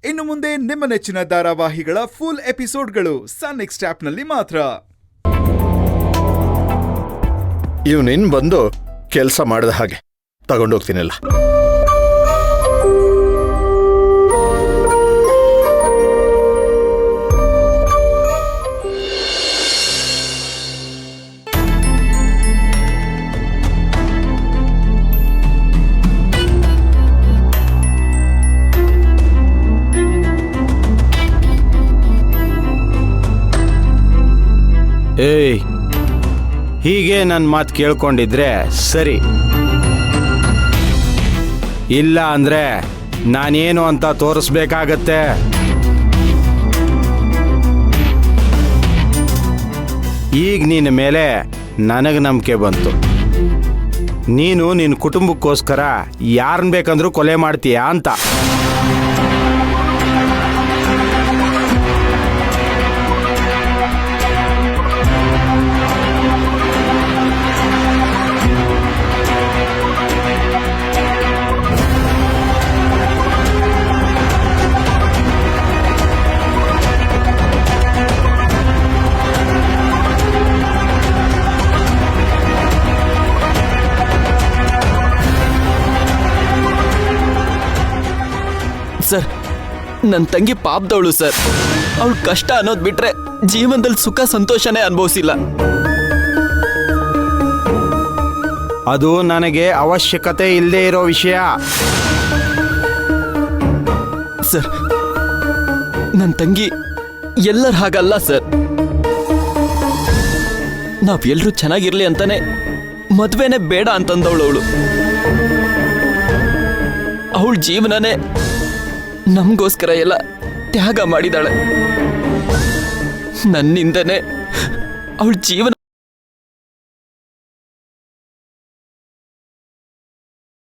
ಇನ್ನು ಮುಂದೆ ನಿಮ್ಮ ನೆಚ್ಚಿನ ಧಾರಾವಾಹಿಗಳ ಫುಲ್ ಎಪಿಸೋಡ್ಗಳು ಸನ್ ನೆಕ್ಸ್ಟ್ ಆಪ್ನಲ್ಲಿ ಮಾತ್ರ. ಇವನಿನ್ ಬಂದು ಕೆಲಸ ಮಾಡಿದ ಹಾಗೆ ತಗೊಂಡೋಗ್ತೀನಿಲ್ಲ. ಏಯ್, ಹೀಗೆ ನನ್ನ ಮಾತು ಕೇಳ್ಕೊಂಡಿದ್ರೆ ಸರಿ, ಇಲ್ಲ ಅಂದ್ರೆ ನಾನೇನು ಅಂತ ತೋರಿಸ್ಬೇಕಾಗತ್ತೆ. ಈಗ ನಿನ್ನ ಮೇಲೆ ನನಗೆ ನಂಬಿಕೆ ಬಂತು. ನೀನು ನಿನ್ನ ಕುಟುಂಬಕ್ಕೋಸ್ಕರ ಯಾರನ್ನ ಬೇಕಂದ್ರೂ ಕೊಲೆ ಮಾಡ್ತೀಯಾ ಅಂತ. ಸರ್, ನನ್ನ ತಂಗಿ ಪಾಪದವಳು ಸರ್. ಅವಳು ಕಷ್ಟ ಅನ್ನೋದು ಬಿಟ್ರೆ ಜೀವನದಲ್ಲಿ ಸುಖ ಸಂತೋಷನೇ ಅನುಭವಿಸಿಲ್ಲ. ಅದು ನನಗೆ ಅವಶ್ಯಕತೆ ಇಲ್ಲದೆ ಇರೋ ವಿಷಯ. ಸರ್, ನನ್ನ ತಂಗಿ ಎಲ್ಲರ ಹಾಗಲ್ಲ ಸರ್. ನಾವೆಲ್ಲರೂ ಚೆನ್ನಾಗಿರ್ಲಿ ಅಂತಾನೆ ಮದುವೆನೇ ಬೇಡ ಅಂತಂದವಳು ಅವಳು. ಅವಳ ಜೀವನನೇ ನಮಗೋಸ್ಕರ ಎಲ್ಲ ತ್ಯಾಗ ಮಾಡಿದಾಳೆ. ನನ್ನಿಂದನೇ ಅವಳ ಜೀವನ